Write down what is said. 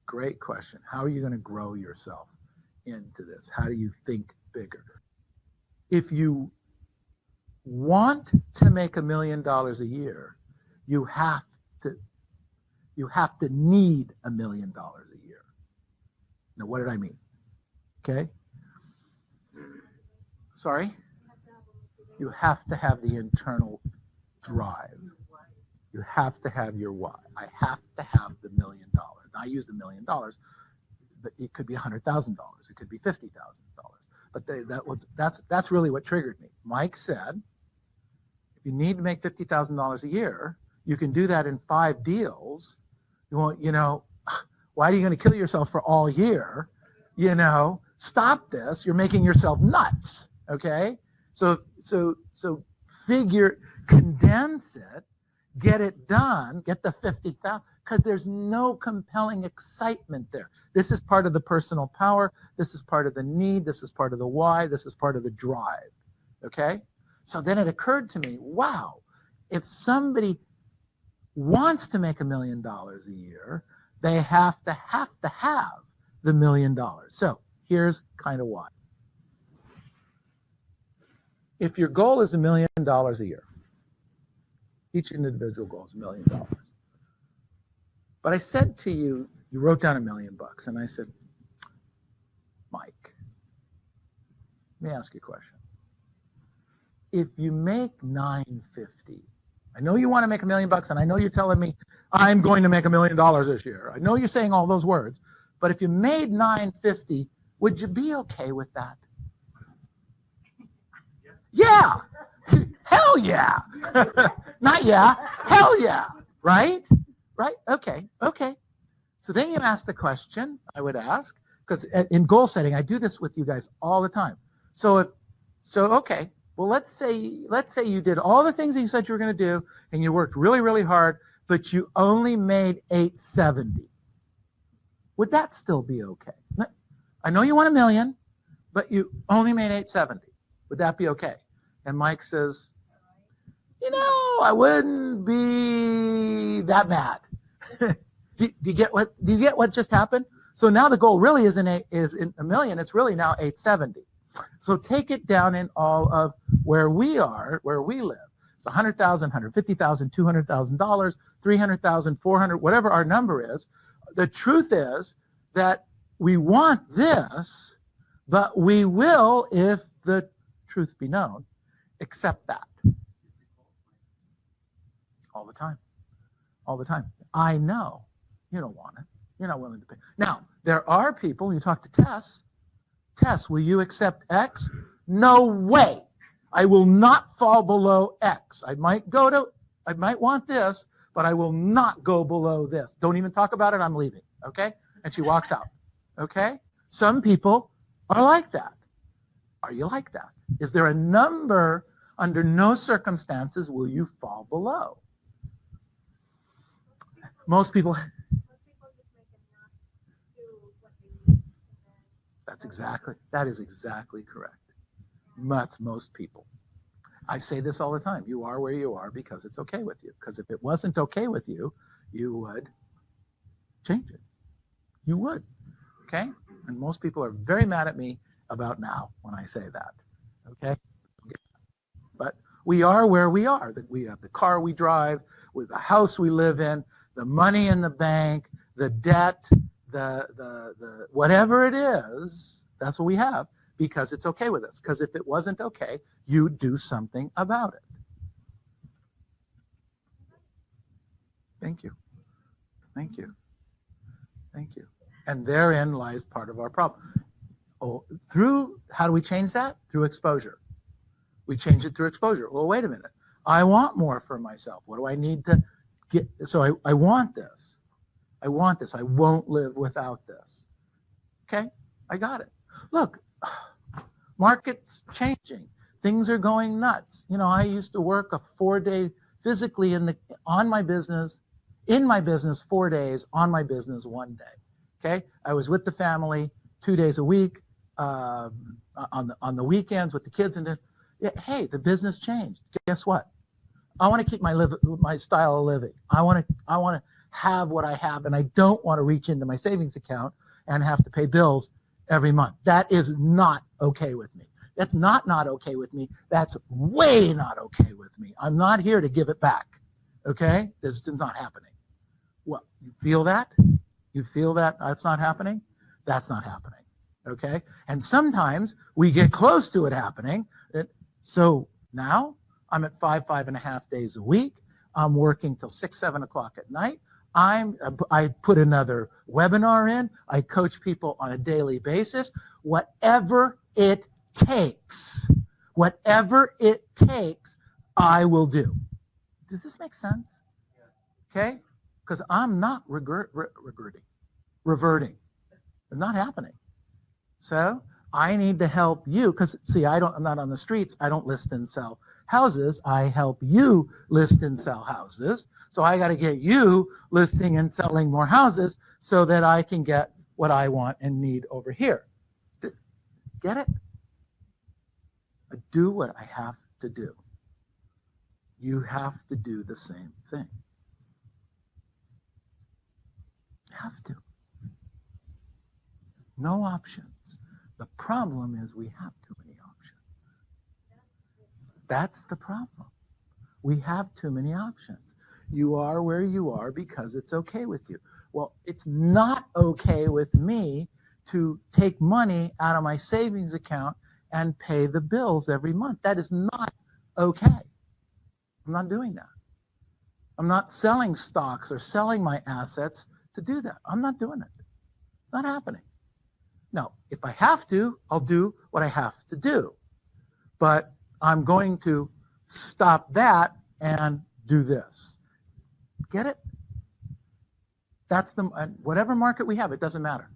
Great question. How are you going to grow yourself into this? How do you think bigger? If you want to make $1 million a year, you have to need $1 million a year. Now, what did I mean? Okay. Sorry? You have to have the internal drive. You have to have your why. I have to have the $1 million. I use the $1 million, but it could be $100,000. It could be $50,000. But that's really what triggered me. Mike said, if you need to make $50,000 a year, you can do that in 5 deals. You won't, why are you going to kill yourself for all year? Stop this. You're making yourself nuts. Okay? So condense it, get it done, get the 50,000, because there's no compelling excitement there. This is part of the personal power. This is part of the need. This is part of the why. This is part of the drive. Okay? So then it occurred to me, wow, if somebody wants to make $1 million a year, they have to have the $1 million. So here's kind of why. If your goal is $1 million a year, each individual goal is $1 million. But I said to you, you wrote down $1 million, and I said, Mike, let me ask you a question. If you make $950, I know you want to make $1 million, and I know you're telling me I'm going to make $1 million this year. I know you're saying all those words, but if you made $950, would you be okay with that? Yeah. Hell yeah. Not yeah. Hell yeah. Right? Right? Okay. So then you ask the question I would ask, because in goal setting, I do this with you guys all the time. So okay. Well, let's say you did all the things that you said you were going to do, and you worked really, really hard, but you only made $870. Would that still be okay? I know you want $1 million, but you only made $870. Would that be okay? And Mike says, I wouldn't be that mad. do you get what just happened? So now the goal really is in $1 million. It's really now $870. So take it down in all of where we live. It's $100,000, $150,000, $200,000, $300,000, $400,000, whatever our number is. The truth is that we want this, but we will, if the truth be known, accept that. All the time. All the time. I know you don't want it. You're not willing to pay. Now, there are people, you talk to Tess, will you accept X? No way. I will not fall below X. I might want this, but I will not go below this. Don't even talk about it. I'm leaving. Okay? And she walks out. Okay? Some people are like that. Are you like that? Is there a number under no circumstances will you fall below? Most people just make it not do what they need. That is exactly correct. That's most people. I say this all the time. You are where you are because it's okay with you. Because if it wasn't okay with you, you would change it. You would. Okay? And most people are very mad at me about now when I say that. Okay? But we are where we are. We have the car we drive, with the house we live in, the money in the bank, the debt, the whatever it is, that's what we have because it's okay with us. Because if it wasn't okay, you'd do something about it. Thank you. Thank you. Thank you. And therein lies part of our problem. How do we change that? Through exposure. We change it through exposure. Well, wait a minute. I want more for myself. What do I need to get? So I want this. I want this. I won't live without this. Okay? I got it. Look, market's changing. Things are going nuts. I used to work a 4-day physically in my business 4 days, on my business 1 day. Okay? I was with the family 2 days a week, on the weekends with the kids, and hey, the business changed. Guess what? I want to keep my style of living. I want to have what I have, and I don't want to reach into my savings account and have to pay bills every month. That is not okay with me. That's not okay with me. That's way not okay with me. I'm not here to give it back. Okay? This is not happening. Well, you feel that? You feel that that's not happening? That's not happening. Okay? And sometimes we get close to it happening. So now I'm at 5.5 days a week. I'm working till 6, 7 o'clock at night. I put another webinar in. I coach people on a daily basis. Whatever it takes, I will do. Does this make sense? Okay? Because I'm not reverting. It's not happening. So I need to help you, because see, I'm not on the streets. I don't list and sell houses. I help you list and sell houses. So I got to get you listing and selling more houses so that I can get what I want and need over here. Get it? I do what I have to do. You have to do the same thing. Have to. No options. The problem is we have too many options. That's the problem. We have too many options. You are where you are because it's okay with you. Well, it's not okay with me to take money out of my savings account and pay the bills every month. That is not okay. I'm not doing that. I'm not selling stocks or selling my assets to do that. I'm not doing it. It's not happening. Now, if I have to, I'll do what I have to do. But I'm going to stop that and do this. Get it? That's whatever market we have, it doesn't matter.